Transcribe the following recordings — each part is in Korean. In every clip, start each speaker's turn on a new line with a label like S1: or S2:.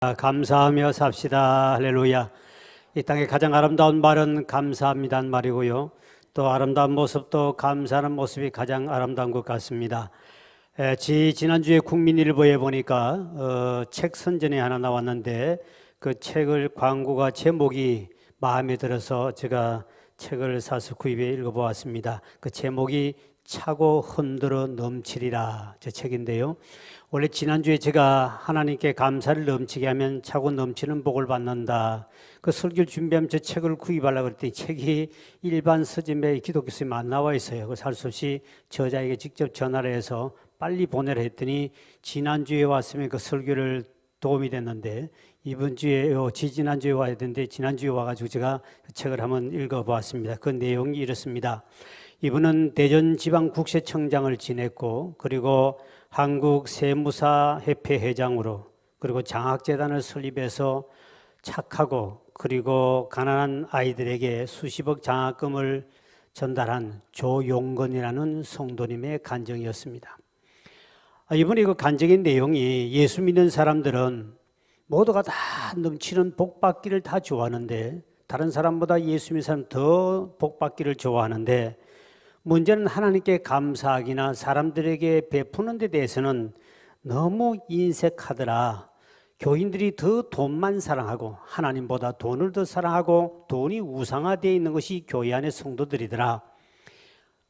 S1: 감사하며 삽시다. 할렐루야. 이 땅의 가장 아름다운 말은 감사합니다는 말이고요. 또 아름다운 모습도 감사하는 모습이 가장 아름다운 것 같습니다. 지난주에 국민일보에 보니까 책 선전이 하나 나왔는데 그 책을 광고가 제목이 마음에 들어서 제가 책을 사서 구입해 읽어보았습니다. 그 제목이 차고 흔들어 넘치리라, 저 책인데요. 원래 지난주에 제가 하나님께 감사를 넘치게 하면 차고 넘치는 복을 받는다, 그 설교를 준비하면 저 책을 구입하려고 그랬더니 책이 일반 서점에 기독교 서점에 안 나와 있어요. 그래서 할 수 없이 저자에게 직접 전화를 해서 빨리 보내라 했더니 지난주에 왔으면 그 설교를 도움이 됐는데 이번 주에 지난주에 와야 되는데 지난주에 와가지고 제가 그 책을 한번 읽어보았습니다. 그 내용이 이렇습니다. 이분은 대전지방국세청장을 지냈고, 그리고 한국세무사협회 회장으로, 그리고 장학재단을 설립해서 착하고 그리고 가난한 아이들에게 수십억 장학금을 전달한 조용건이라는 성도님의 간증이었습니다. 이번에 그 간증의 내용이, 예수 믿는 사람들은 모두가 다 넘치는 복받기를 다 좋아하는데, 다른 사람보다 예수 믿는 사람 더 복받기를 좋아하는데, 문제는 하나님께 감사하기나 사람들에게 베푸는 데 대해서는 너무 인색하더라. 교인들이 더 돈만 사랑하고 하나님보다 돈을 더 사랑하고 돈이 우상화되어 있는 것이 교회 안의 성도들이더라.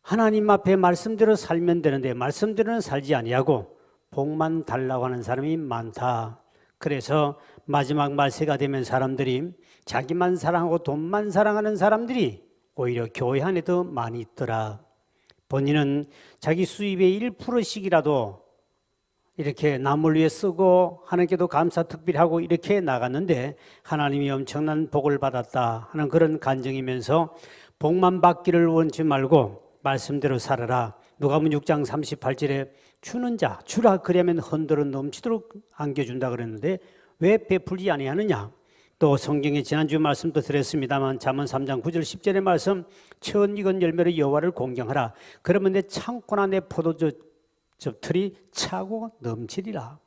S1: 하나님 앞에 말씀대로 살면 되는데 말씀대로는 살지 아니하고 복만 달라고 하는 사람이 많다. 그래서 마지막 말세가 되면 사람들이 자기만 사랑하고 돈만 사랑하는 사람들이 오히려 교회 안에 더 많이 있더라. 본인은 자기 수입의 1%씩이라도 이렇게 남을 위해 쓰고 하나님께도 감사 특별히 하고 이렇게 나갔는데 하나님이 엄청난 복을 받았다 하는 그런 간증이면서 복만 받기를 원치 말고 말씀대로 살아라. 누가복음 6장 38절에 주는 자 주라 그러면 흔들어 넘치도록 안겨준다 그랬는데 왜 베풀지 아니하느냐. 또 성경에 지난주 말씀도 드렸습니다만 잠언 3장 9절 10절의 말씀, 처음 익은 열매로 여호와를 공경하라. 그러면 내 창고나 내 포도주 틀이 차고 넘치리라.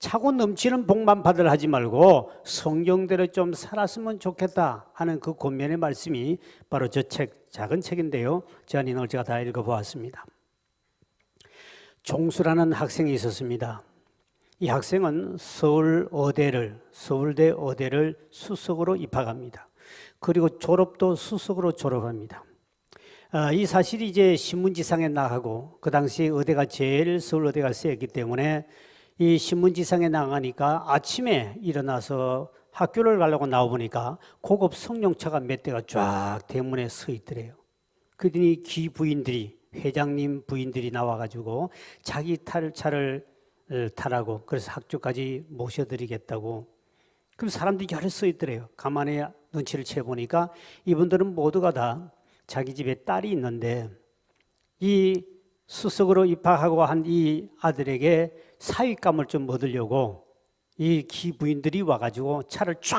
S1: 차고 넘치는 복만 받으라 하지 말고 성경대로 좀 살았으면 좋겠다 하는 그 권면의 말씀이 바로 저 책, 작은 책인데요. 제가 오늘 제가 다 읽어보았습니다. 종수라는 학생이 있었습니다. 이 학생은 서울대 어대를 수석으로 입학합니다. 그리고 졸업도 수석으로 졸업합니다. 이 사실이 이제 신문지상에 나가고, 그 당시 의대가 제일 서울의대가 세기 때문에 이 신문지상에 나가니까 아침에 일어나서 학교를 가려고 나와보니까 고급 승용차가 몇 대가 쫙 대문에 서 있더래요. 그러더니 기부인들이, 회장님 부인들이 나와가지고 자기 탈 차를 타라고, 그래서 학교까지 모셔드리겠다고. 그럼 사람들이 여러 서 있더래요. 가만히 눈치를 채보니까 이분들은 모두가 다 자기 집에 딸이 있는데 이 수석으로 입학하고 한 이 아들에게 사윗감을 좀 얻으려고 이 기부인들이 와가지고 차를 쫙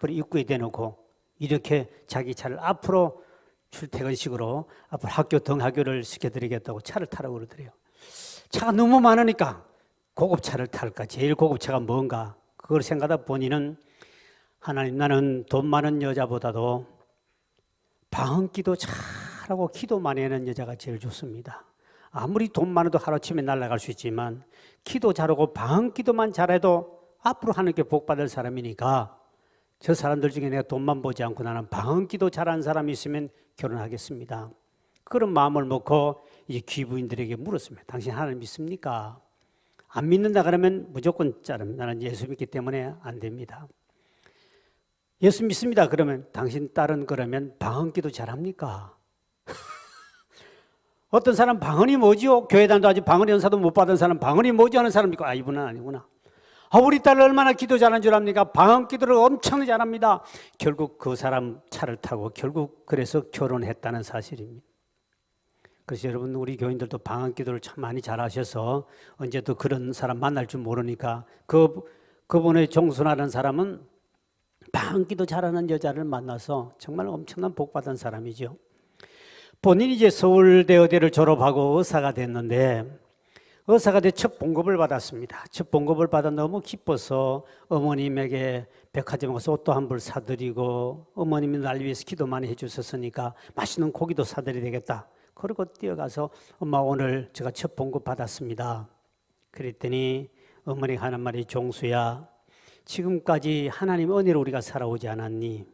S1: 입구에 대놓고 이렇게 자기 차를 앞으로 출퇴근식으로 앞으로 학교 등하교를 시켜드리겠다고 차를 타라고 그러더래요. 차가 너무 많으니까 고급차를 탈까? 제일 고급차가 뭔가? 그걸 생각하다 본인은 하나님, 나는 돈 많은 여자보다도 방언기도 잘하고 기도 많이 하는 여자가 제일 좋습니다. 아무리 돈 많아도 하루아침에 날아갈 수 있지만 기도 잘하고 방언기도만 잘해도 앞으로 하나님께 복 받을 사람이니까 저 사람들 중에 내가 돈만 보지 않고 나는 방언기도 잘하는 사람이 있으면 결혼하겠습니다. 그런 마음을 먹고 이제 귀부인들에게 물었습니다. 당신 하나님 믿습니까? 안 믿는다 그러면 무조건 자릅니다. 나는 예수 믿기 때문에 안 됩니다. 예수 믿습니다 그러면 당신 딸은 그러면 방언기도 잘합니까? 어떤 사람 방언이 뭐지요? 교회단도 아직 방언 연사도 못 받은 사람 방언이 뭐지 하는 사람 있고, 이분은 아니구나. 우리 딸 얼마나 기도 잘하는 줄 압니까? 방언기도를 엄청 잘합니다. 결국 그 사람 차를 타고 결국 그래서 결혼했다는 사실입니다. 그래서 여러분, 우리 교인들도 방언기도를 참 많이 잘하셔서 언제 또 그런 사람 만날 줄 모르니까 그분의 종순하는 사람은 방언기도 잘하는 여자를 만나서 정말 엄청난 복 받은 사람이죠. 본인이 이제 서울대 의대를 졸업하고 의사가 됐는데 의사가 돼 첫 봉급을 받았습니다. 첫 봉급을 받아 너무 기뻐서 어머님에게 백화점 가서 옷도 한 벌 사드리고 어머님이 날 위해서 기도 많이 해주셨으니까 맛있는 고기도 사드려야 되겠다. 그리고 뛰어가서 엄마 오늘 제가 첫 봉급 받았습니다. 그랬더니 어머니가 하는 말이 종수야 지금까지 하나님 은혜로 우리가 살아오지 않았니?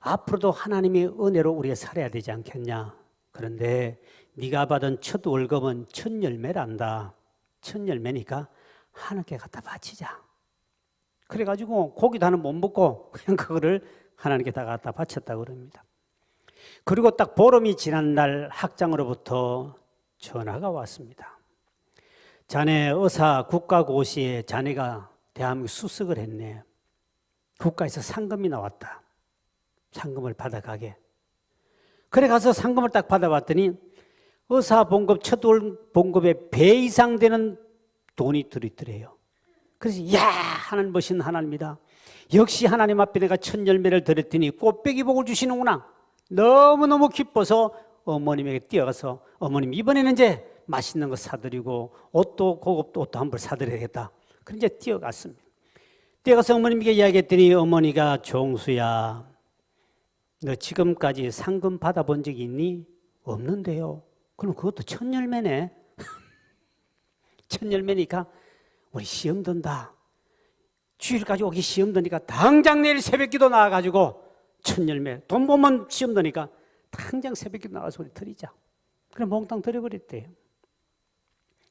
S1: 앞으로도 하나님의 은혜로 우리가 살아야 되지 않겠냐? 그런데 네가 받은 첫 월급은 첫 열매란다. 첫 열매니까 하나님께 갖다 바치자. 그래가지고 고기도 하나 못 먹고 그냥 그거를 하나님께 다 갖다 바쳤다고 그럽니다. 그리고 딱 보름이 지난 날 학장으로부터 전화가 왔습니다. 자네 의사 국가고시에 자네가 대한민국 수석을 했네. 국가에서 상금이 나왔다. 상금을 받아가게. 그래 가서 상금을 딱 받아봤더니 의사 봉급 첫 봉급의 배 이상 되는 돈이 들어있더래요. 그래서 야 하나님 멋있는 하나님이다. 역시 하나님 앞에 내가 첫 열매를 드렸더니 꽃배기 복을 주시는구나. 너무너무 기뻐서 어머님에게 뛰어가서 어머님 이번에는 이제 맛있는 거 사드리고 옷도 고급 옷도 한 벌 사드려야겠다. 그래서 이제 뛰어갔습니다. 뛰어가서 어머님에게 이야기했더니 어머니가 종수야 너 지금까지 상금 받아본 적이 있니? 없는데요. 그럼 그것도 첫 열매네. 첫 열매니까 우리 시험 든다. 주일까지 오기 시험 드니까 당장 내일 새벽기도 나와가지고 첫 열매 돈 보면 시험 드니까 당장 새벽기도 나와서 우리 드리자. 그럼 몽땅 드려버렸대요.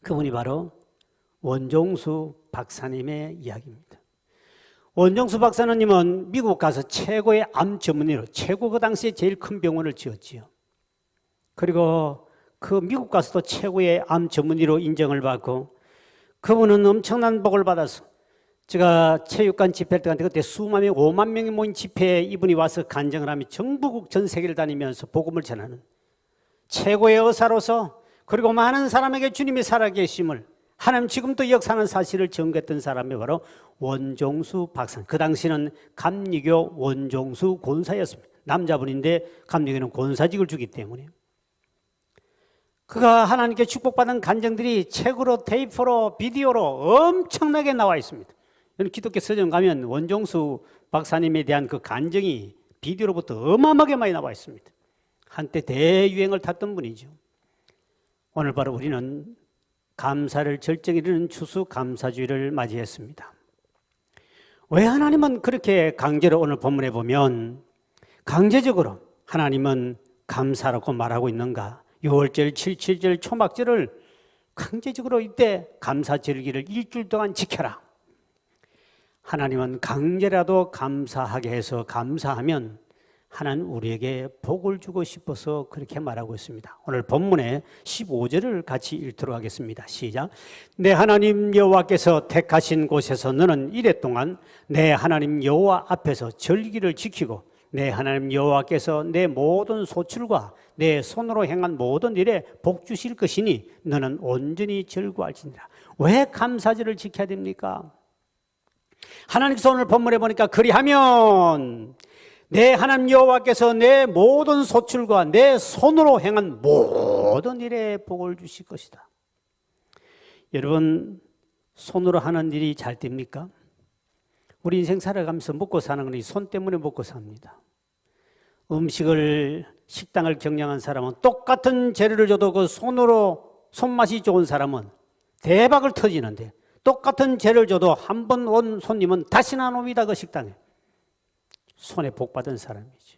S1: 그분이 바로 원종수 박사님의 이야기입니다. 원종수 박사님은 미국 가서 최고의 암 전문의로 최고 그 당시에 제일 큰 병원을 지었지요. 그리고 그 미국 가서도 최고의 암 전문의로 인정을 받고 그분은 엄청난 복을 받아서 제가 체육관 집회할 때 그때 수만 명, 5만 명이 모인 집회에 이분이 와서 간증을 하며 전부국 전 세계를 다니면서 복음을 전하는 최고의 의사로서 그리고 많은 사람에게 주님이 살아계심을 하나님 지금도 역사하는 사실을 증거했던 사람이 바로 원종수 박사. 그 당시는 감리교 원종수 권사였습니다. 남자분인데 감리교는 권사직을 주기 때문에 그가 하나님께 축복받은 간증들이 책으로 테이프로 비디오로 엄청나게 나와 있습니다. 기독교 서점 가면 원종수 박사님에 대한 그 간증이 비디오로부터 어마어마하게 많이 나와 있습니다. 한때 대유행을 탔던 분이죠. 오늘 바로 우리는 감사를 절정에 이르는 추수감사주의를 맞이했습니다. 왜 하나님은 그렇게 강제로 오늘 본문에 보면 강제적으로 하나님은 감사라고 말하고 있는가? 6월절, 7.7절, 초막절을 강제적으로 이때 감사절기를 일주일 동안 지켜라. 하나님은 강제라도 감사하게 해서 감사하면 하나님 우리에게 복을 주고 싶어서 그렇게 말하고 있습니다. 오늘 본문의 15절을 같이 읽도록 하겠습니다. 시작. 내 하나님 여호와께서 택하신 곳에서 너는 이래 동안 내 하나님 여호와 앞에서 절기를 지키고 내 하나님 여호와께서 내 모든 소출과 내 손으로 행한 모든 일에 복 주실 것이니 너는 온전히 즐거워할지니라. 왜 감사절을 지켜야 됩니까? 하나님께서 오늘 본문에 보니까 그리하면 내 하나님 여호와께서 내 모든 소출과 내 손으로 행한 모든 일에 복을 주실 것이다. 여러분 손으로 하는 일이 잘 됩니까? 우리 인생 살아가면서 먹고 사는 건 이 손 때문에 먹고 삽니다. 음식을 식당을 경영한 사람은 똑같은 재료를 줘도 그 손으로 손맛이 좋은 사람은 대박을 터지는데 똑같은 재료를 줘도 한 번 온 손님은 다시는 안 옵니다. 그 식당에. 손에 복 받은 사람이지.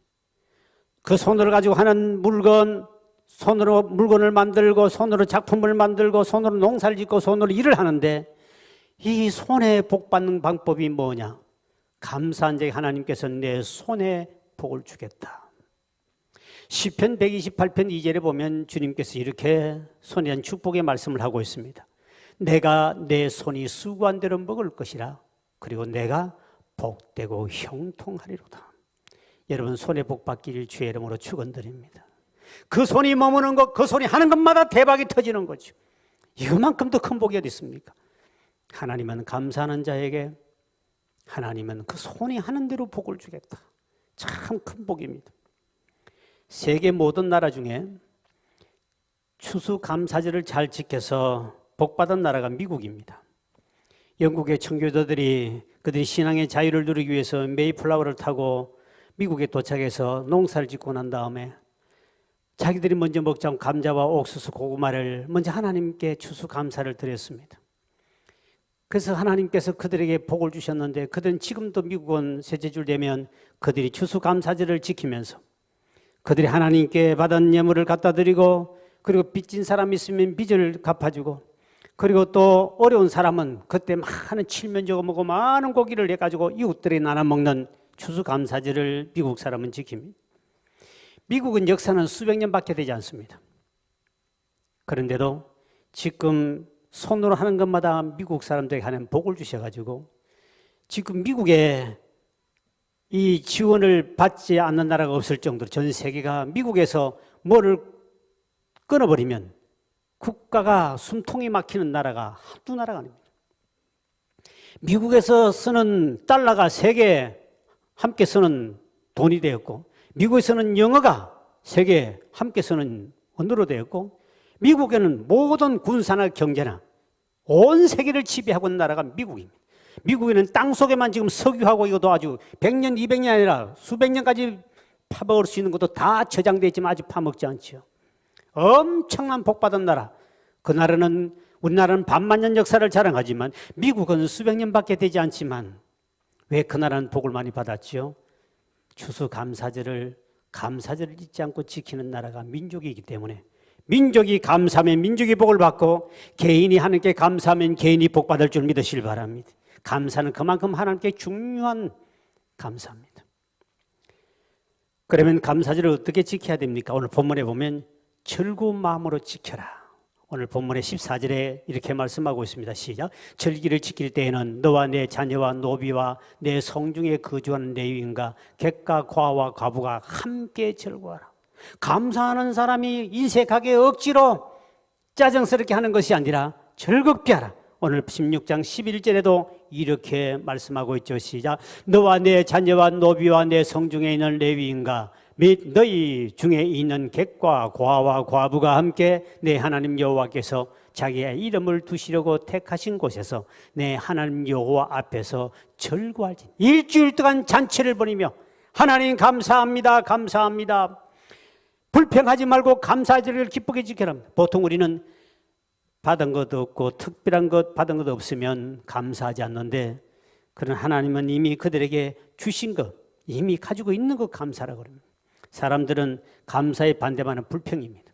S1: 그 손을 가지고 하는 물건, 손으로 물건을 만들고 손으로 작품을 만들고 손으로 농사를 짓고 손으로 일을 하는데 이 손에 복 받는 방법이 뭐냐? 감사한 자에게 하나님께서 내 손에 복을 주겠다. 시편 128편 2절에 보면 주님께서 이렇게 손에 대한 축복의 말씀을 하고 있습니다. 내가 내 손이 수고한 대로 먹을 것이라. 그리고 내가 복되고 형통하리로다. 여러분 손에 복 받기를 주의 이름으로 축원드립니다. 그 손이 머무는 것, 그 손이 하는 것마다 대박이 터지는 거죠. 이것만큼 더 큰 복이 어디 있습니까? 하나님은 감사하는 자에게 하나님은 그 손이 하는 대로 복을 주겠다. 참 큰 복입니다. 세계 모든 나라 중에 추수감사절을 잘 지켜서 복받은 나라가 미국입니다. 영국의 청교도들이 그들이 신앙의 자유를 누리기 위해서 메이플라워를 타고 미국에 도착해서 농사를 짓고 난 다음에 자기들이 먼저 먹자고 감자와 옥수수, 고구마를 먼저 하나님께 추수감사를 드렸습니다. 그래서 하나님께서 그들에게 복을 주셨는데 그들은 지금도 미국은 셋째 주 되면 그들이 추수감사절을 지키면서 그들이 하나님께 받은 예물을 갖다 드리고 그리고 빚진 사람 있으면 빚을 갚아주고 그리고 또 어려운 사람은 그때 많은 칠면조가 먹고 많은 고기를 해가지고 이웃들이 나눠 먹는 추수감사절을 미국 사람은 지킵니다. 미국은 역사는 수백 년밖에 되지 않습니다. 그런데도 지금 손으로 하는 것마다 미국 사람들에게 하는 복을 주셔가지고 지금 미국에 이 지원을 받지 않는 나라가 없을 정도로 전 세계가 미국에서 뭐를 끊어버리면 국가가 숨통이 막히는 나라가 한두 나라가 아닙니다. 미국에서 쓰는 달러가 세계에 함께 쓰는 돈이 되었고 미국에서는 영어가 세계에 함께 쓰는 언어로 되었고 미국에는 모든 군사나 경제나 온 세계를 지배하고 있는 나라가 미국입니다. 미국에는 땅속에만 지금 석유하고 이것도 아주 100년, 200년이 아니라 수백 년까지 파먹을 수 있는 것도 다 저장되어 있지만 아직 파먹지 않죠. 엄청난 복받은 나라. 그 나라는 우리나라는 반만 년 역사를 자랑하지만 미국은 수백 년밖에 되지 않지만 왜 그 나라는 복을 많이 받았지요? 추수감사절을 잊지 않고 지키는 나라가 민족이기 때문에 민족이 감사하면 민족이 복을 받고 개인이 하나님께 감사하면 개인이 복 받을 줄 믿으시길 바랍니다. 감사는 그만큼 하나님께 중요한 감사입니다. 그러면 감사절을 어떻게 지켜야 됩니까? 오늘 본문에 보면 즐거운 마음으로 지켜라. 오늘 본문의 14절에 이렇게 말씀하고 있습니다. 시작. 절기를 지킬 때에는 너와 내 자녀와 노비와 내 성중에 거주하는 레위인과 객과 과와 과부가 함께 즐거워하라. 감사하는 사람이 인색하게 억지로 짜증스럽게 하는 것이 아니라 즐겁게 하라. 오늘 16장 11절에도 이렇게 말씀하고 있죠. 시작. 너와 내 자녀와 노비와 내 성중에 있는 레위인과 및 너희 중에 있는 객과 과와 과부가 함께 내 하나님 여호와께서 자기의 이름을 두시려고 택하신 곳에서 내 하나님 여호와 앞에서 즐거워할지. 일주일 동안 잔치를 벌이며 하나님 감사합니다, 감사합니다. 불평하지 말고 감사절을 기쁘게 지켜라. 보통 우리는 받은 것도 없고 특별한 것 받은 것도 없으면 감사하지 않는데 그런 하나님은 이미 그들에게 주신 것, 이미 가지고 있는 것 감사라고 합니다. 사람들은 감사에 반대하는 불평입니다.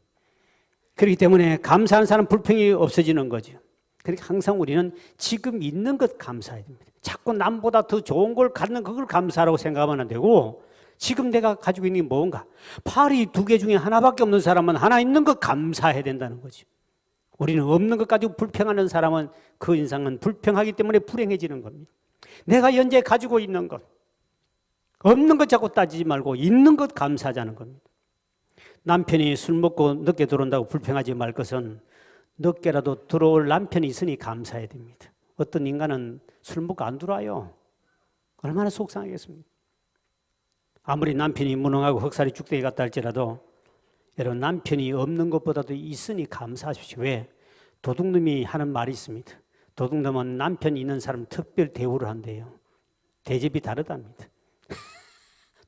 S1: 그렇기 때문에 감사하는 사람 불평이 없어지는 거죠. 그러니까 항상 우리는 지금 있는 것 감사해야 됩니다. 자꾸 남보다 더 좋은 걸 갖는 그걸 감사라고 생각하면 안 되고 지금 내가 가지고 있는 게 뭔가 팔이 2개 중에 하나밖에 없는 사람은 하나 있는 것 감사해야 된다는 거죠. 우리는 없는 것 가지고 불평하는 사람은 그 인상은 불평하기 때문에 불행해지는 겁니다. 내가 현재 가지고 있는 것 없는 것 자꾸 따지지 말고 있는 것 감사하자는 겁니다. 남편이 술 먹고 늦게 들어온다고 불평하지 말 것은 늦게라도 들어올 남편이 있으니 감사해야 됩니다. 어떤 인간은 술 먹고 안 들어와요. 얼마나 속상하겠습니까? 아무리 남편이 무능하고 흑살이 죽대기 같다 할지라도 여러분 남편이 없는 것보다도 있으니 감사하십시오. 왜? 도둑놈이 하는 말이 있습니다. 도둑놈은 남편이 있는 사람 특별 대우를 한대요. 대접이 다르답니다.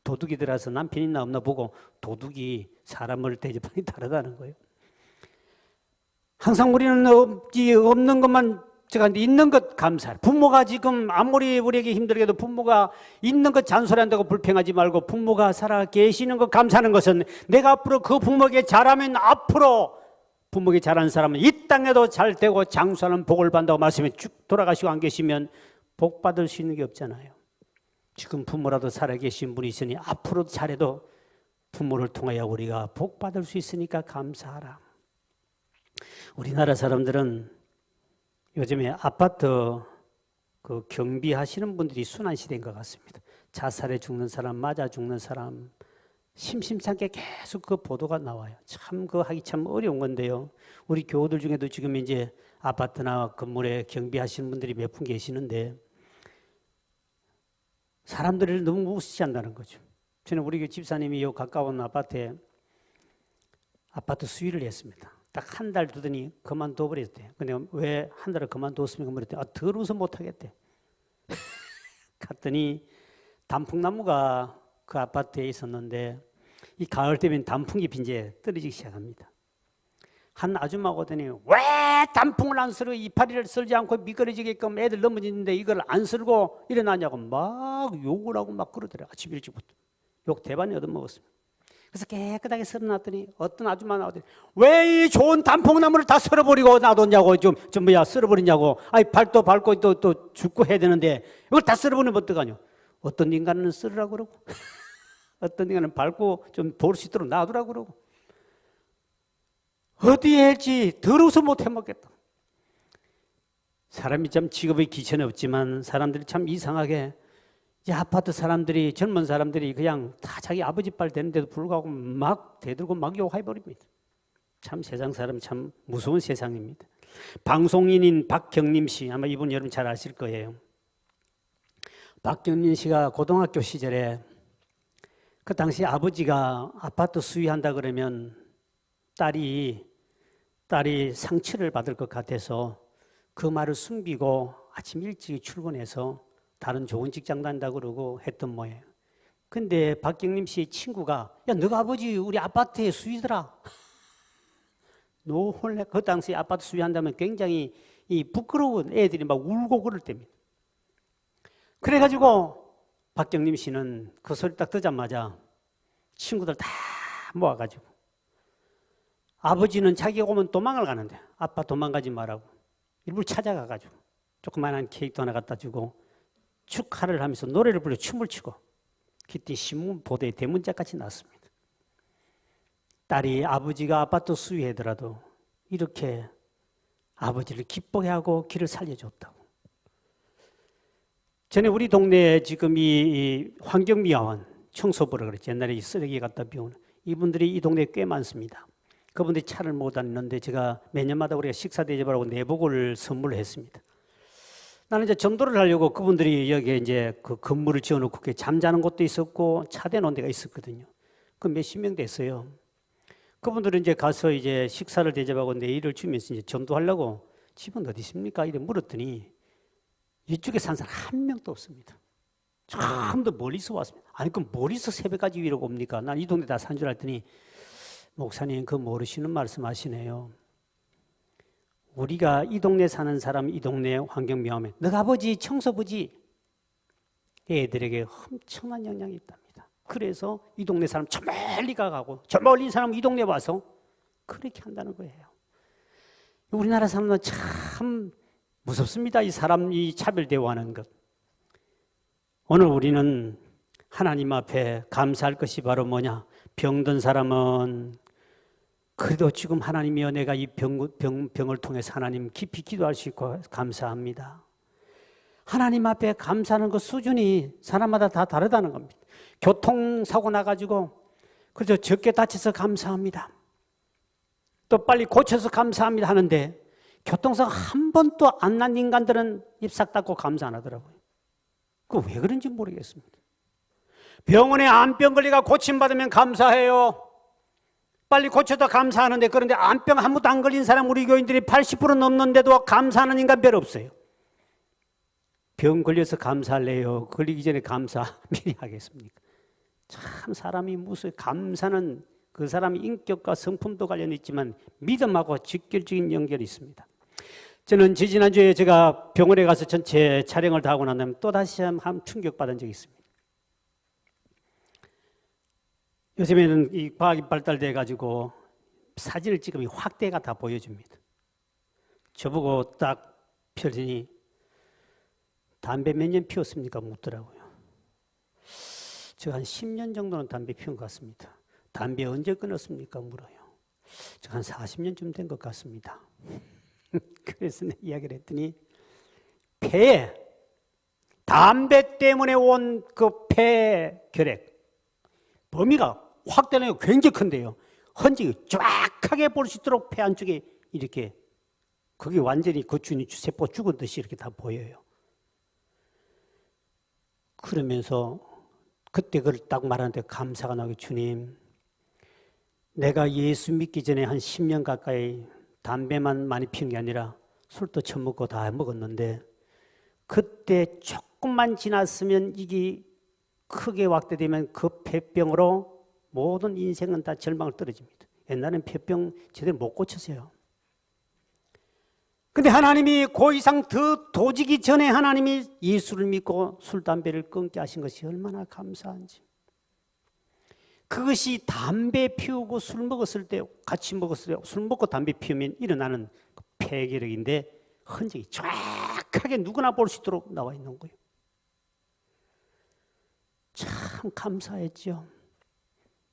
S1: 도둑이 들어와서 남편이 있나 없나 보고 도둑이 사람을 대접하니 다르다는 거예요. 항상 우리는 없는 것만 있는 것 감사해. 부모가 지금 아무리 우리에게 힘들게도 부모가 있는 것 잔소리한다고 불평하지 말고 부모가 살아 계시는 것 감사하는 것은 내가 앞으로 그 부모에게 잘하면 앞으로 부모에게 잘하는 사람은 이 땅에도 잘 되고 장수하는 복을 받는다고 말씀해 쭉 돌아가시고 안 계시면 복 받을 수 있는 게 없잖아요. 지금 부모라도 살아계신 분이 있으니 앞으로도 잘해도 부모를 통하여 우리가 복 받을 수 있으니까 감사하라. 우리나라 사람들은 요즘에 아파트 그 경비하시는 분들이 순환시대인 것 같습니다. 자살해 죽는 사람, 맞아 죽는 사람 심심찮게 계속 그 보도가 나와요. 참 그 하기 참 어려운 건데요. 우리 교우들 중에도 지금 이제 아파트나 건물에 경비하시는 분들이 몇 분 계시는데 사람들을 너무 무시한다는 거죠. 저는 우리 집사님이 요 가까운 아파트에 아파트 수위를 했습니다. 딱 한 달 두더니 그만둬 버렸대. 근데 왜 한 달을 그만뒀습니까? 그랬더니 더러워서 못하겠대. 갔더니 단풍나무가 그 아파트에 있었는데 이 가을 되면 단풍잎이 이제 떨어지기 시작합니다. 한 아줌마가 오더니 왜 단풍을 안 썰어 이파리를 썰지 않고 미끄러지게끔 애들 넘어지는데 이걸 안 썰고 일어나냐고 막 욕을 하고 막 그러더래. 아침 일찍부터 욕 대반이 얻어먹었습니다. 그래서 깨끗하게 썰어놨더니 어떤 아줌마 나오더니 왜 이 좋은 단풍나무를 다 썰어버리고 놔뒀냐고 좀 뭐야 썰어버리냐고. 아이 발도 밟고 또 죽고 해야 되는데 이걸 다 썰어버리면 어떡하냐. 어떤 인간은 썰으라고 그러고 어떤 인간은 밟고 좀 볼 수 있도록 놔두라고 그러고 어디에 할지 더러워서 못 해먹겠다. 사람이 참 직업의 기천이 없지만 사람들이 참 이상하게 이 아파트 사람들이 젊은 사람들이 그냥 다 자기 아버지 빨 되는데도 불구하고 막 대들고 막 욕해버립니다. 참 세상 사람 참 무서운 세상입니다. 방송인인 박경림 씨 아마 이분 여러분 잘 아실 거예요. 박경림 씨가 고등학교 시절에 그 당시 아버지가 아파트 수리한다 그러면 딸이 상처를 받을 것 같아서 그 말을 숨기고 아침 일찍 출근해서 다른 좋은 직장 다닌다 그러고 했던 모양이에요. 근데 박경림 씨의 친구가 야 너가 아버지 우리 아파트에 수리더라. 노홀래. 그 당시 아파트 수리한다면 굉장히 이 부끄러운 애들이 막 울고 그럴 때입니다. 그래가지고 박경림 씨는 그 소리 딱 듣자마자 친구들 다 모아가지고 아버지는 자기가 오면 도망을 가는데 아빠 도망가지 말라고 일부러 찾아가가지고 조그만한 케이크도 하나 갖다 주고 축하를 하면서 노래를 불러 춤을 추고 그때 신문 보도에 대문짝같이 났습니다. 딸이 아버지가 아파트 수리하더라도 이렇게 아버지를 기쁘게 하고 길을 살려줬다고. 전에 우리 동네에 지금 이 환경미화원 청소부라 그랬지. 옛날에 이 쓰레기 갖다 비우는 이분들이 이 동네에 꽤 많습니다. 그분들이 차를 못 다니는데 제가 매년마다 우리가 식사 대접하라고 내복을 선물했습니다. 나는 이제 전도를 하려고 그분들이 여기에 이제 그 건물을 지어놓고 잠자는 곳도 있었고 차 대놓은 데가 있었거든요. 그 몇십 명 됐어요. 그분들은 이제 가서 이제 식사를 대접하고 내일을 주면서 이제 전도하려고 집은 어디 있습니까? 이래 물었더니 이쪽에 산 사람 한 명도 없습니다. 전부 멀리서 왔습니다. 아니 그럼 멀리서 새벽까지 위로 옵니까? 난 이 동네 다 산 줄 알았더니 목사님 그 모르시는 말씀하시네요. 우리가 이 동네 사는 사람 이 동네 환경미화원에 너가 아버지 청소부지 애들에게 엄청난 영향이 있답니다. 그래서 이 동네 사람 저 멀리 가고 저 멀리 사람 이 동네 와서 그렇게 한다는 거예요. 우리나라 사람은 참 무섭습니다. 이 사람 이 차별 대우하는 것. 오늘 우리는 하나님 앞에 감사할 것이 바로 뭐냐? 병든 사람은 그래도 지금 하나님이여 내가 이 병을 통해서 하나님 깊이 기도할 수 있고 감사합니다. 하나님 앞에 감사하는 그 수준이 사람마다 다 다르다는 겁니다. 교통사고 나가지고 그저 적게 다쳐서 감사합니다. 또 빨리 고쳐서 감사합니다 하는데 교통사고 한 번도 안 난 인간들은 입 싹 닫고 감사 안 하더라고요. 그 왜 그런지 모르겠습니다. 병원에 암병 걸리가 고침받으면 감사해요. 빨리 고쳐도 감사하는데 그런데 암병 한 번도 안 걸린 사람 우리 교인들이 80% 넘는데도 감사하는 인간 별로 없어요. 병 걸려서 감사할래요? 걸리기 전에 감사 미리 하겠습니까? 참 사람이 무슨 감사는 그 사람의 인격과 성품도 관련이 있지만 믿음하고 직결적인 연결이 있습니다. 저는 지난주에 제가 병원에 가서 전체 촬영을 다 하고 난 다음에 또다시 한 충격받은 적이 있습니다. 요즘에는 이 과학이 발달돼 가지고 사진을 찍으면 확대가 다 보여줍니다. 저보고 딱 펴더니 담배 몇 년 피웠습니까? 묻더라고요. 제가 한 10년 정도는 담배 피운 것 같습니다. 담배 언제 끊었습니까? 물어요. 제가 한 40년쯤 된 것 같습니다. 그래서 내 이야기를 했더니 폐에 담배 때문에 온 그 폐 결핵 범위가 확대는 굉장히 큰데요. 흔적이 정확하게 볼 수 있도록 폐 안쪽에 이렇게 그게 완전히 거춘이 세포 죽은 듯이 이렇게 다 보여요. 그러면서 그때 그걸 딱 말하는데 감사가 나고 주님 내가 예수 믿기 전에 한 10년 가까이 담배만 많이 피운 게 아니라 술도 처먹고 다 먹었는데, 그때 조금만 지났으면 이게 크게 확대되면 그 폐병으로 모든 인생은 다 절망을 떨어집니다. 옛날엔 폐병 제대로 못 고쳤어요. 근데 하나님이 그 이상 더 도지기 전에 하나님이 예수를 믿고 술, 담배를 끊게 하신 것이 얼마나 감사한지. 그것이 담배 피우고 술 먹었을 때, 같이 먹었을 때, 술 먹고 담배 피우면 일어나는 폐결핵인데 흔적이 정확하게 누구나 볼 수 있도록 나와 있는 거예요. 참 감사했죠.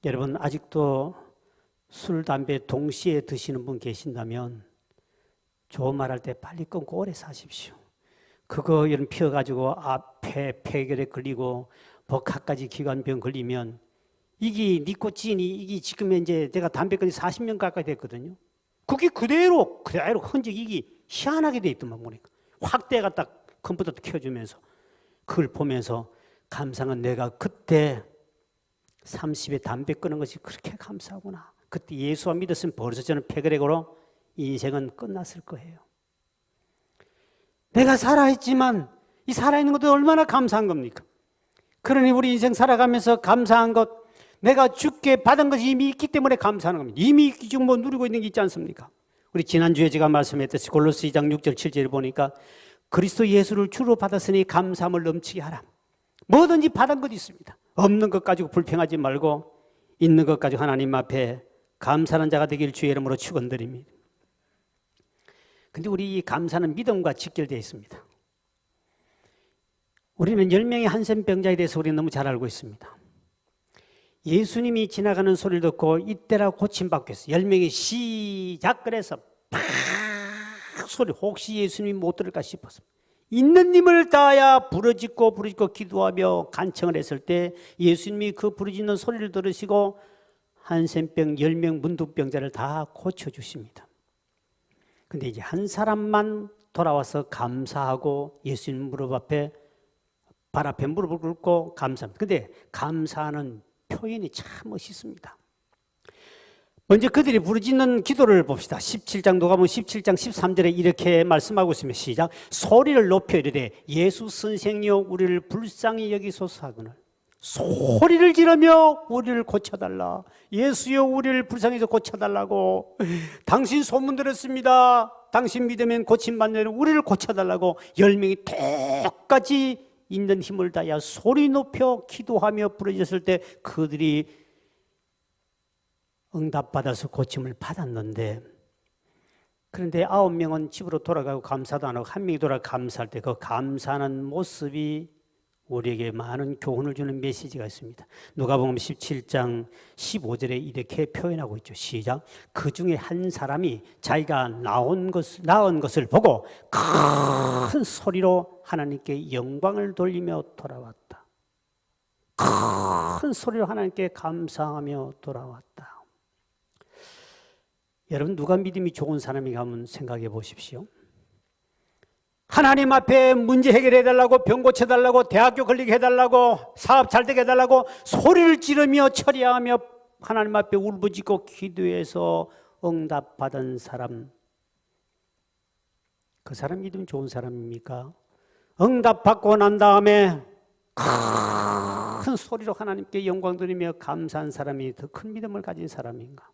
S1: 여러분, 아직도 술, 담배 동시에 드시는 분 계신다면 좋은 말 할 때 빨리 끊고 오래 사십시오. 그거 여러분 피워가지고 폐결핵 걸리고 복합까지 기관병 걸리면 이게 니코틴이 이게 지금 이제 내가 담배 끊은 40년 가까이 됐거든요. 그게 그대로 흔적이 이게 희한하게 돼 있더만 보니까 확대가 딱 컴퓨터 켜주면서 그걸 보면서 감상은 내가 그때 30에 담배 끊은 것이 그렇게 감사하구나. 그때 예수와 믿었으면 벌써 저는 폐결핵으로 인생은 끝났을 거예요. 내가 살아있지만 이 살아있는 것도 얼마나 감사한 겁니까? 그러니 우리 인생 살아가면서 감사한 것, 내가 주께 받은 것이 이미 있기 때문에 감사하는 겁니다. 이미 지금 뭐 누리고 있는 게 있지 않습니까? 우리 지난주에 제가 말씀했듯이 골로새 2장 6절 7절을 보니까 그리스도 예수를 주로 받았으니 감사함을 넘치게 하라. 뭐든지 받은 것이 있습니다. 없는 것 가지고 불평하지 말고 있는 것 가지고 하나님 앞에 감사하는 자가 되길 주의 이름으로 축원드립니다. 근데 우리 이 감사는 믿음과 직결되어 있습니다. 우리는 10명의 한센병자에 대해서 우리는 너무 잘 알고 있습니다. 예수님이 지나가는 소리를 듣고 이때라 고침받고 있어요. 10명이 시작 그래서 팍 소리, 혹시 예수님이 못 들을까 싶어서 있는 힘을 다하여 부르짖고 기도하며 간청을 했을 때 예수님이 그 부르짖는 소리를 들으시고 한센병 10명 문둥병자를 다 고쳐주십니다. 근데 이제 한 사람만 돌아와서 감사하고 예수님 무릎 앞에 발 앞에 무릎을 꿇고 감사합니다. 근데 감사하는 표현이 참 멋있습니다. 먼저 그들이 부르짖는 기도를 봅시다. 17장 누가복음 17장 13절에 이렇게 말씀하고 있습니다. 시작. 소리를 높여 이르되 예수 선생이여 우리를 불쌍히 여기소서 하거늘 소리를 지르며 우리를 고쳐달라. 예수여 우리를 불쌍해서 고쳐달라고. 당신 소문 들었습니다. 당신 믿으면 고침받는 우리를 고쳐달라고 10명이 똑같이 있는 힘을 다하여 소리 높여 기도하며 부르짖었을 때 그들이 응답받아서 고침을 받았는데, 그런데 9명은 집으로 돌아가고 감사도 안 하고 1명이 돌아가 감사할 때 그 감사하는 모습이 우리에게 많은 교훈을 주는 메시지가 있습니다. 누가복음 17장 15절에 이렇게 표현하고 있죠. 시작. 그 중에 한 사람이 자기가 낳은 것을 보고 큰 소리로 하나님께 영광을 돌리며 돌아왔다. 큰 소리로 하나님께 감사하며 돌아왔다. 여러분, 누가 믿음이 좋은 사람인가 한번 생각해 보십시오. 하나님 앞에 문제 해결해 달라고, 병 고쳐 달라고, 대학교 걸리게 해달라고, 사업 잘 되게 해달라고 소리를 지르며 처리하며 하나님 앞에 울부짖고 기도해서 응답받은 사람, 그 사람 믿음 좋은 사람입니까? 응답받고 난 다음에 큰 소리로 하나님께 영광 드리며 감사한 사람이 더 큰 믿음을 가진 사람인가?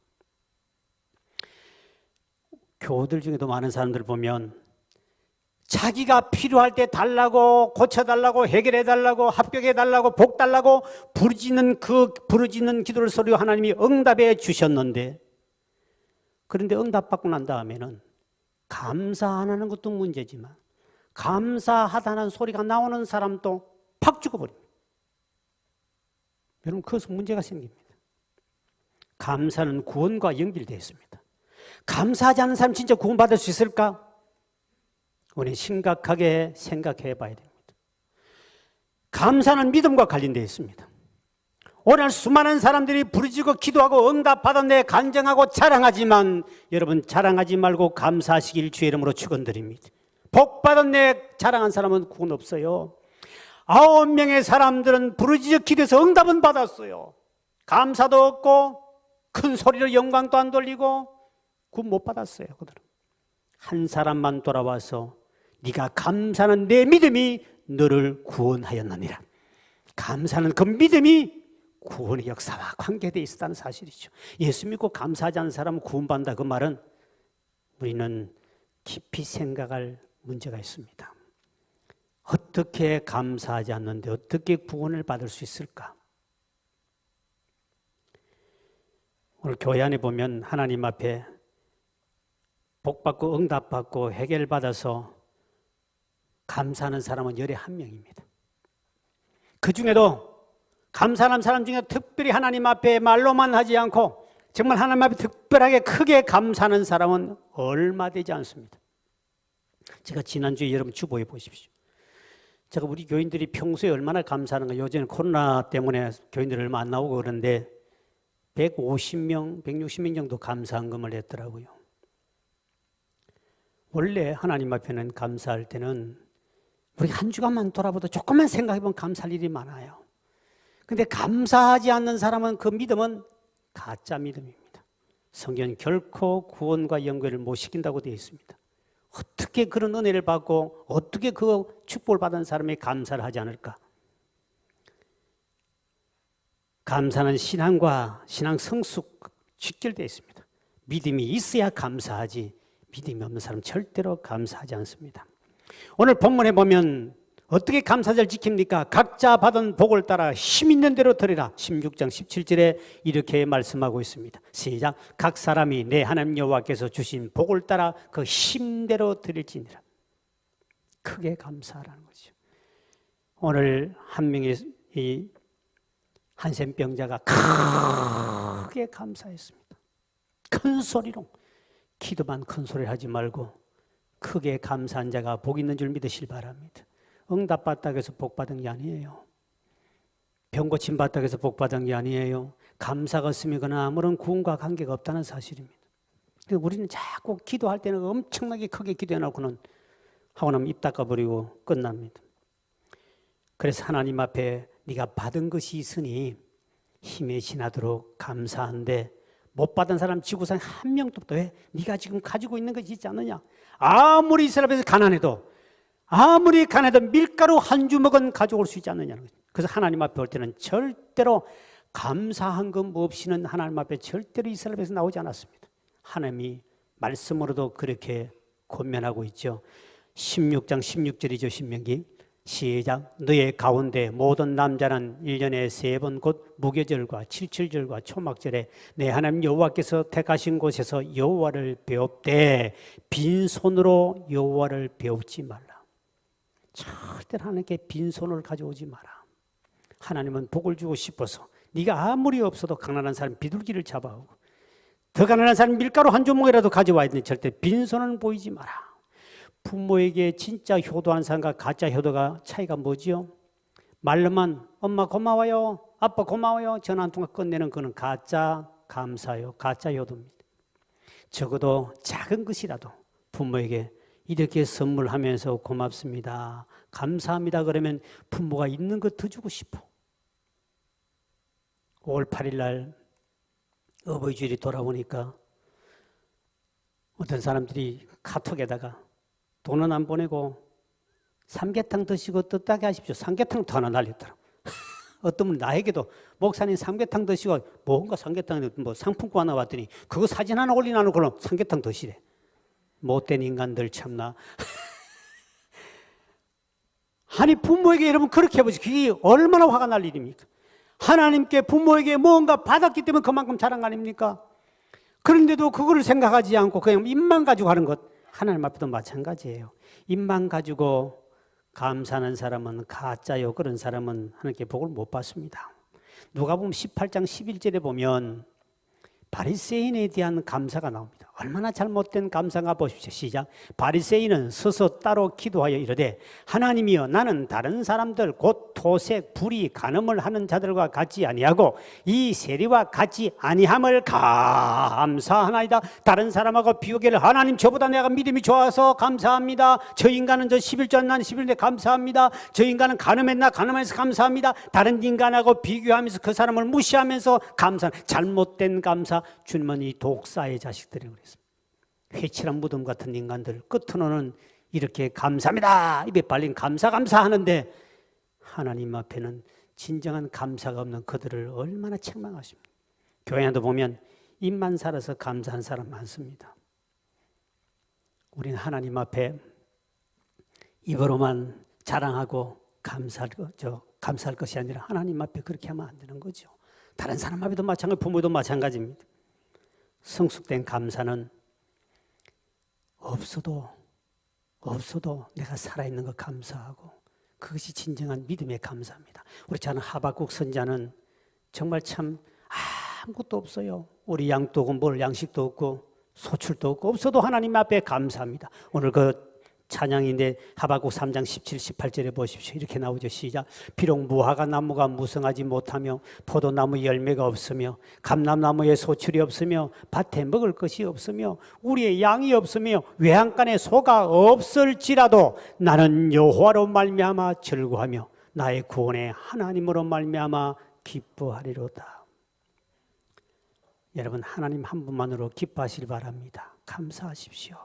S1: 교우들 중에도 많은 사람들 보면 자기가 필요할 때 달라고, 고쳐달라고, 해결해달라고, 합격해달라고, 복 달라고 부르짖는 기도를 소리로 하나님이 응답해 주셨는데, 그런데 응답받고 난 다음에는 감사 안 하는 것도 문제지만 감사하다는 소리가 나오는 사람도 팍 죽어버립니다. 여러분, 그것은 문제가 생깁니다. 감사는 구원과 연결되어 있습니다. 감사하지 않는 사람 진짜 구원받을 수 있을까? 우리 심각하게 생각해 봐야 됩니다. 감사는 믿음과 관련되어 있습니다. 오늘 수많은 사람들이 부르짖고 기도하고 응답받았네 간증하고 자랑하지만 여러분, 자랑하지 말고 감사하시길 주의 이름으로 축원드립니다. 복받았네 자랑한 사람은 구원 없어요. 9명의 사람들은 부르짖어 기도해서 응답은 받았어요. 감사도 없고 큰 소리로 영광도 안 돌리고 구원 못 받았어요. 그들은 한 사람만 돌아와서 네가 감사하는 내 믿음이 너를 구원하였느니라. 감사하는 그 믿음이 구원의 역사와 관계되어 있었다는 사실이죠. 예수 믿고 감사하지 않는 사람은 구원받는다. 그 말은 우리는 깊이 생각할 문제가 있습니다. 어떻게 감사하지 않는데 어떻게 구원을 받을 수 있을까? 오늘 교회 안에 보면 하나님 앞에 복받고 응답받고 해결받아서 감사하는 사람은 열에 한 명입니다. 그 중에도 감사하는 사람 중에 특별히 하나님 앞에 말로만 하지 않고 정말 하나님 앞에 특별하게 크게 감사하는 사람은 얼마 되지 않습니다. 제가 지난주에 여러분 주보해 보십시오. 제가 우리 교인들이 평소에 얼마나 감사하는가. 요즘 코로나 때문에 교인들이 얼마 안 나오고 그런데 150명, 160명 정도 감사헌금을 했더라고요. 원래 하나님 앞에는 감사할 때는 우리 한 주간만 돌아봐도 조금만 생각해보면 감사할 일이 많아요. 근데 감사하지 않는 사람은 그 믿음은 가짜 믿음입니다. 성경은 결코 구원과 연결을 못 시킨다고 되어 있습니다. 어떻게 그런 은혜를 받고 어떻게 그 축복을 받은 사람이 감사를 하지 않을까? 감사는 신앙과 신앙 성숙 직결되어 있습니다. 믿음이 있어야 감사하지 믿음이 없는 사람은 절대로 감사하지 않습니다. 오늘 본문에 보면 어떻게 감사절 지킵니까? 각자 받은 복을 따라 힘 있는 대로 드리라. 16장 17절에 이렇게 말씀하고 있습니다. 시작. 각 사람이 내 하나님 여호와께서 주신 복을 따라 그 힘대로 드릴지니라. 크게 감사하라는 거죠. 오늘 한 명의 이 한센병자가 크게 감사했습니다. 큰 소리로. 기도만 큰 소리를 하지 말고 크게 감사한 자가 복 있는 줄 믿으실 바랍니다. 응답받다고 해서 복 받은 게 아니에요. 병 고침 받다고 해서 복 받은 게 아니에요. 감사가 없으면 그건 아무런 구원과 관계가 없다는 사실입니다. 우리는 자꾸 기도할 때는 엄청나게 크게 기도해놓고는 하고 나면 입 닦아버리고 끝납니다. 그래서 하나님 앞에 네가 받은 것이 있으니 힘에 지나도록 감사한데 못 받은 사람 지구상에 한 명도 없다. 왜? 네가 지금 가지고 있는 것이 있지 않느냐. 아무리 이스라엘에서 가난해도 밀가루 한 주먹은 가져올 수 있지 않느냐는 거죠. 그래서 하나님 앞에 올 때는 절대로 감사한 것 없이는 하나님 앞에 절대로 이스라엘에서 나오지 않았습니다. 하나님이 말씀으로도 그렇게 권면하고 있죠. 16장 16절이죠. 신명기. 시작. 너의 가운데 모든 남자는 1년에 3번 곧 무교절과 칠칠절과 초막절에 내 하나님 여호와께서 택하신 곳에서 여호와를 배웁되 빈손으로 여호와를 배우지 말라. 절대로 하나님께 빈손을 가져오지 마라. 하나님은 복을 주고 싶어서 네가 아무리 없어도 가난한 사람 비둘기를 잡아오고 더 가난한 사람 밀가루 한 조목이라도 가져와야 되는데 절대 빈손은 보이지 마라. 부모에게 진짜 효도한 사람과 가짜 효도가 차이가 뭐지요? 말로만 엄마 고마워요, 아빠 고마워요 전화 한 통화 끝내는 그는 가짜 감사요, 가짜 효도입니다. 적어도 작은 것이라도 부모에게 이렇게 선물하면서 고맙습니다, 감사합니다 그러면 부모가 있는 것 더 주고 싶어. 5월 8일 날 어버이 주일이 돌아오니까 어떤 사람들이 카톡에다가 돈은 안 보내고 삼계탕 드시고 뜻하게 하십시오. 삼계탕도 하나 날렸더라. 어떤 분이 나에게도 목사님 삼계탕 드시고 뭔가 삼계탕에 뭐 상품권 하나 왔더니 그거 사진 하나 올리나는 걸로 삼계탕 드시래. 못된 인간들 참나. 아니 부모에게 여러분 그렇게 해보지. 그게 얼마나 화가 날 일입니까? 하나님께 부모에게 뭔가 받았기 때문에 그만큼 잘한 거 아닙니까? 그런데도 그거를 생각하지 않고 그냥 입만 가지고 하는 것. 하나님 앞에도 마찬가지예요. 입만 가지고 감사하는 사람은 가짜요. 그런 사람은 하나님께 복을 못 받습니다. 누가복음 18장 11절에 보면 바리새인에 대한 감사가 나옵니다. 얼마나 잘못된 감사인가 보십시오. 시작. 바리새인은 서서 따로 기도하여 이르되 하나님이여 나는 다른 사람들 곧 토색, 불의, 간음을 하는 자들과 같지 아니하고 이 세리와 같지 아니함을 감사하나이다. 다른 사람하고 비교를 하나님 저보다 내가 믿음이 좋아서 감사합니다. 저 인간은 저 11조 안 난 11대 감사합니다. 저 인간은 간음했나 간음해서 감사합니다. 다른 인간하고 비교하면서 그 사람을 무시하면서 감사. 잘못된 감사. 주님은 이 독사의 자식들이라고 그랬습니다. 회칠한 무덤 같은 인간들 끝으로는 이렇게 감사합니다 입에 발린 감사 하는데 하나님 앞에는 진정한 감사가 없는 그들을 얼마나 책망하십니까? 교회 안도 보면 입만 살아서 감사한 사람 많습니다. 우리는 하나님 앞에 입으로만 자랑하고 감사할 것이 아니라 하나님 앞에 그렇게 하면 안 되는 거죠. 다른 사람 앞에도 마찬가지, 부모도 마찬가지입니다. 성숙된 감사는 없어도 내가 살아있는 거 감사하고 그것이 진정한 믿음의 감사입니다. 우리 저는 하박국 선자는 정말 참 아무것도 없어요. 우리 양도 없고 양식도 없고 소출도 없고 없어도 하나님 앞에 감사합니다. 오늘 그 찬양인데 하박국 3장 17, 18절에 보십시오. 이렇게 나오죠. 시작. 비록 무화과 나무가 무성하지 못하며 포도나무 열매가 없으며 감람나무에 소출이 없으며 밭에 먹을 것이 없으며 우리의 양이 없으며 외양간에 소가 없을지라도 나는 여호와로 말미암아 즐거하며 나의 구원의 하나님으로 말미암아 기뻐하리로다. 여러분 하나님 한 분만으로 기뻐하시길 바랍니다. 감사하십시오.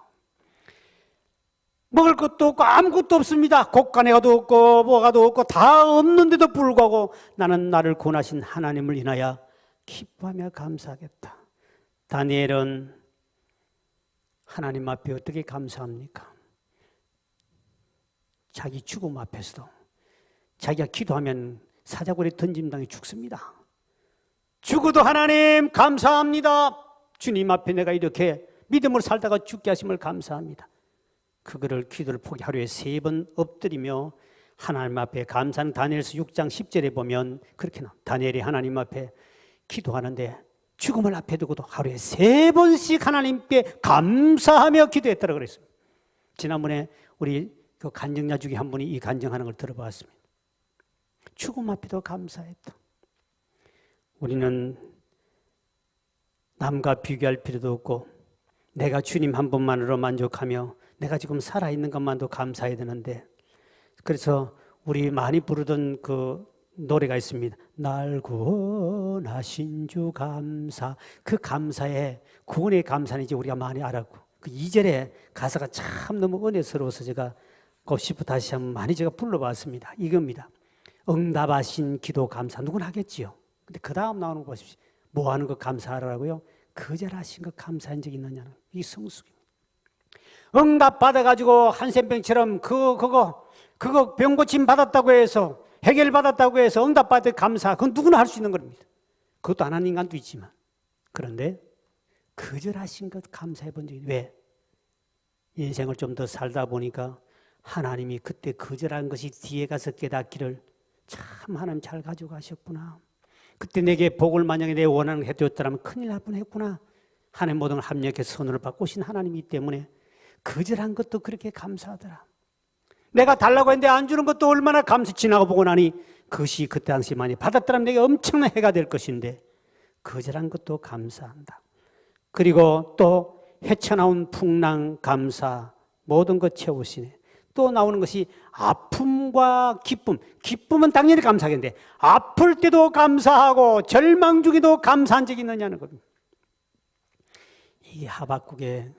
S1: 먹을 것도 없고 아무것도 없습니다. 곡간에가도 없고 뭐가도 없고 다 없는데도 불구하고 나는 나를 구원하신 하나님을 인하여 기뻐하며 감사하겠다. 다니엘은 하나님 앞에 어떻게 감사합니까? 자기 죽음 앞에서도 자기가 기도하면 사자굴에 던짐당해 죽습니다. 죽어도 하나님 감사합니다. 주님 앞에 내가 이렇게 믿음으로 살다가 죽게 하심을 감사합니다. 그거를 기도를 포기 하루에 3번 엎드리며 하나님 앞에 감사하는 다니엘서 6장 10절에 보면 그렇게 나와. 다니엘이 하나님 앞에 기도하는데 죽음을 앞에 두고도 하루에 3번씩 하나님께 감사하며 기도했다고 그랬습니다. 지난번에 우리 그 간증자 중에 한 분이 이 간증하는 걸 들어봤습니다. 죽음 앞에도 감사했다. 우리는 남과 비교할 필요도 없고 내가 주님 한 분만으로 만족하며 내가 지금 살아있는 것만도 감사해야 되는데 그래서 우리 많이 부르던 그 노래가 있습니다. 날 구원하신 주 감사. 그 감사에 구원의 감사는 이제 우리가 많이 알았고 그 2절에 가사가 참 너무 은혜스러워서 제가 곱씹어 다시 한번 많이 제가 불러봤습니다. 이겁니다. 응답하신 기도 감사. 누구나 하겠지요. 근데 그 다음 나오는 거 보십시오. 뭐 하는 것 감사하라고요? 거절하신 것 감사한 적 있느냐는 이 성숙입니다. 응답 받아가지고 한센병처럼 그거 병고침 받았다고 해서 해결 받았다고 해서 응답 받을 감사 그건 누구나 할 수 있는 겁니다. 그것도 안 하는 인간도 있지만 그런데 거절하신 것 감사해 본 적이 왜? 인생을 좀 더 살다 보니까 하나님이 그때 거절한 것이 뒤에 가서 깨닫기를 참 하나님 잘 가져가셨구나. 그때 내게 복을 만약에 내 원하는 거 해줬더라면 큰일 날 뻔했구나. 하나님 모든 걸 합력해서 선을 받고 오신 하나님이기 때문에 거절한 것도 그렇게 감사하더라. 내가 달라고 했는데 안 주는 것도 얼마나 감사. 지나고 보고 나니 그것이 그때 당시 많이 받았더라면 내게 엄청난 해가 될 것인데 거절한 것도 감사한다. 그리고 또 헤쳐나온 풍랑 감사 모든 것 채우시네. 또 나오는 것이 아픔과 기쁨. 기쁨은 당연히 감사하겠는데 아플 때도 감사하고 절망 중에도 감사한 적이 있느냐는 겁니다. 이게 하박국의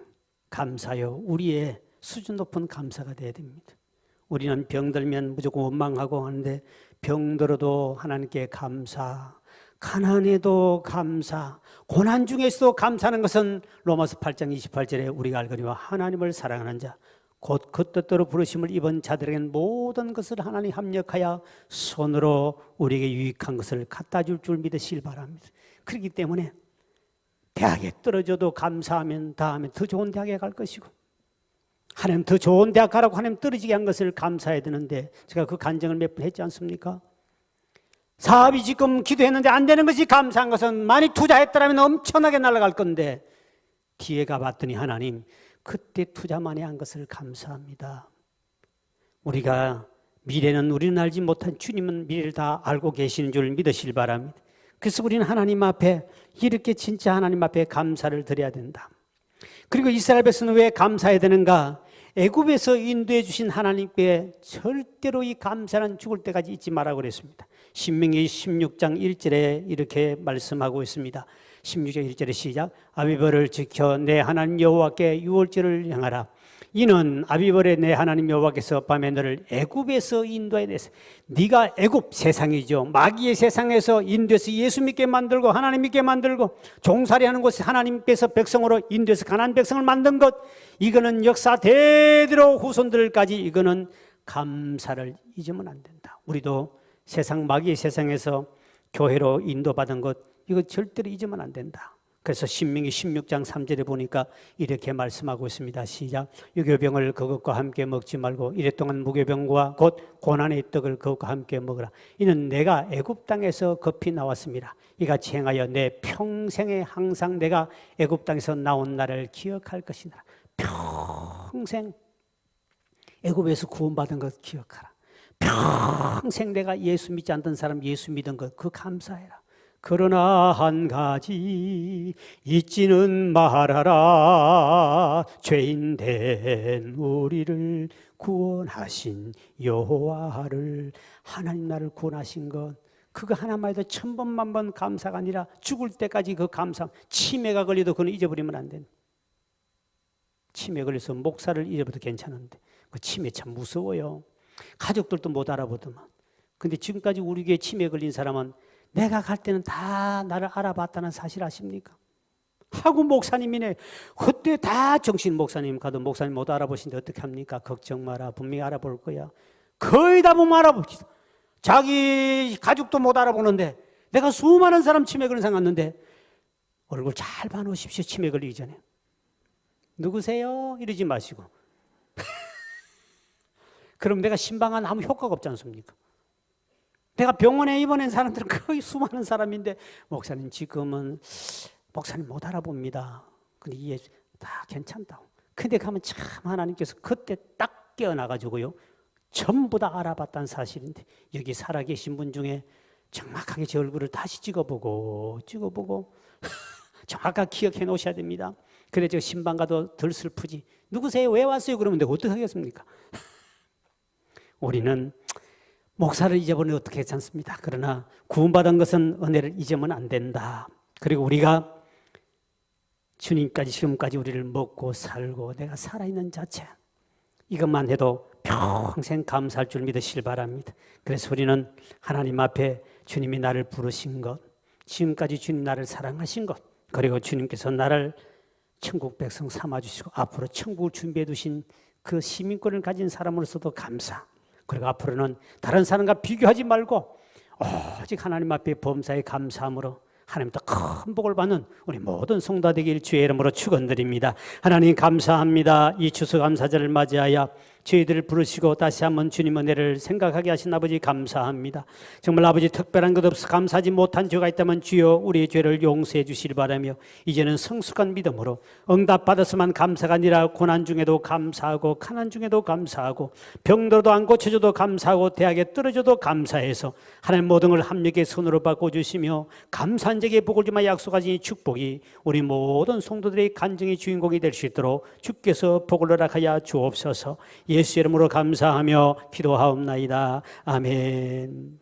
S1: 감사요. 우리의 수준 높은 감사가 돼야 됩니다. 우리는 병들면 무조건 원망하고 하는데 병들어도 하나님께 감사, 가난해도 감사, 고난 중에서도 감사하는 것은 로마서 8장 28절에 우리가 알거니와 하나님을 사랑하는 자 곧 그 뜻대로 부르심을 입은 자들에게는 모든 것을 하나님 합력하여 손으로 우리에게 유익한 것을 갖다 줄 믿으시길 바랍니다. 그렇기 때문에 대학에 떨어져도 감사하면 다음에 더 좋은 대학에 갈 것이고 하나님 더 좋은 대학 가라고 하나님 떨어지게 한 것을 감사해야 되는데 제가 그 간증을 몇 번 했지 않습니까? 사업이 지금 기도했는데 안 되는 것이 감사한 것은 많이 투자했더라면 엄청나게 날아갈 건데 뒤에 가봤더니 하나님 그때 투자 많이 한 것을 감사합니다. 우리가 미래는 우리는 알지 못한 주님은 미래를 다 알고 계시는 줄 믿으시길 바랍니다. 그래서 우리는 하나님 앞에 이렇게 진짜 하나님 앞에 감사를 드려야 된다. 그리고 이스라엘 백성은 왜 감사해야 되는가? 애굽에서 인도해 주신 하나님께 절대로 이 감사는 죽을 때까지 잊지 말라고 그랬습니다. 신명기 16장 1절에 이렇게 말씀하고 있습니다. 16장 1절에 시작. 아비벌을 지켜 내 하나님 여호와께 유월절을 행하라. 이는 아비벌의 내 하나님 여호와께서 밤에 너를 애굽에서 인도해 내서 네가 애굽 세상이죠. 마귀의 세상에서 인도해서 예수 믿게 만들고 하나님 믿게 만들고 종살이하는 곳에 하나님께서 백성으로 인도해서 가나안 백성을 만든 것, 이거는 역사 대대로 후손들까지 이거는 감사를 잊으면 안 된다. 우리도 세상 마귀의 세상에서 교회로 인도받은 것, 이거 절대로 잊으면 안 된다. 그래서 신명기 16장 3절에 보니까 이렇게 말씀하고 있습니다. 시작. 유교병을 그것과 함께 먹지 말고 이래 동안 무교병과 곧 고난의 떡을 그것과 함께 먹으라. 이는 내가 애굽 땅에서 급히 나왔습니다. 이같이 행하여 내 평생에 항상 내가 애굽 땅에서 나온 날을 기억할 것이다. 평생 애굽에서 구원받은 것 기억하라. 평생 내가 예수 믿지 않던 사람 예수 믿은 것 그 감사해라. 그러나 한 가지 잊지는 말아라. 죄인 된 우리를 구원하신 여호와를, 하나님 나를 구원하신 것, 그거 하나만 해도 1000번 만번 감사가 아니라 죽을 때까지 그 감사. 치매가 걸려도 그건 잊어버리면 안 된다. 치매 걸려서 목사를 잊어버려도 괜찮은데 그 치매 참 무서워요. 가족들도 못 알아보더만. 근데 지금까지 우리 교회 치매 걸린 사람은 내가 갈 때는 다 나를 알아봤다는 사실 아십니까? 하고 목사님이네. 그때 다 정신 목사님 가도 목사님 못 알아보시는데 어떻게 합니까? 걱정 마라. 분명히 알아볼 거야. 거의 다 보면 알아보지. 자기 가족도 못 알아보는데 내가 수많은 사람 치매 걸린 사람 갔는데 얼굴 잘 봐놓으십시오. 치매 걸리기 전에. 누구세요? 이러지 마시고. 그럼 내가 신방한 아무 효과가 없지 않습니까? 내가 병원에 입원한 사람들은 거의 수많은 사람인데 목사님 지금은 목사님 못 알아봅니다. 근데 이게 다 괜찮다고. 근데 가면 참 하나님께서 그때 딱 깨어나가지고요. 전부 다 알아봤다는 사실인데 여기 살아계신 분 중에 정확하게 제 얼굴을 다시 찍어보고 정확하게 기억해 놓으셔야 됩니다. 그래 저 신방 가도 덜 슬프지. 누구세요? 왜 왔어요? 그러면 내가 어떻게 하겠습니까? 우리는 목사를 잊어버리면 어떻게 하지 않습니다. 그러나 구원받은 것은 은혜를 잊으면 안 된다. 그리고 우리가 주님까지 지금까지 우리를 먹고 살고 내가 살아있는 자체, 이것만 해도 평생 감사할 줄 믿으시길 바랍니다. 그래서 우리는 하나님 앞에 주님이 나를 부르신 것, 지금까지 주님 나를 사랑하신 것, 그리고 주님께서 나를 천국 백성 삼아주시고 앞으로 천국을 준비해 두신 그 시민권을 가진 사람으로서도 감사, 그리고 앞으로는 다른 사람과 비교하지 말고 오직 하나님 앞에 범사에 감사함으로 하나님부터 큰 복을 받는 우리 모든 성도 되길 주의 이름으로 축원드립니다. 하나님 감사합니다. 이 추수감사절을 맞이하여 저희들을 부르시고 다시 한번 주님 은혜를 생각하게 하신 아버지 감사합니다. 정말 아버지 특별한 것 없어 감사하지 못한 죄가 있다면 주여 우리의 죄를 용서해 주시길 바라며 이제는 성숙한 믿음으로 응답받았으면 감사가 아니라 고난 중에도 감사하고 가난 중에도 감사하고 병들어도 안 고쳐줘도 감사하고 대학에 떨어져도 감사해서 하나님 모든 걸 합력의 손으로 바꿔주시며 감사한 자에게 복을 주마 약속하신 이 축복이 우리 모든 성도들의 간증의 주인공이 될 수 있도록 주께서 복을 허락하여 주옵소서. 예수 이름으로 감사하며 기도하옵나이다. 아멘.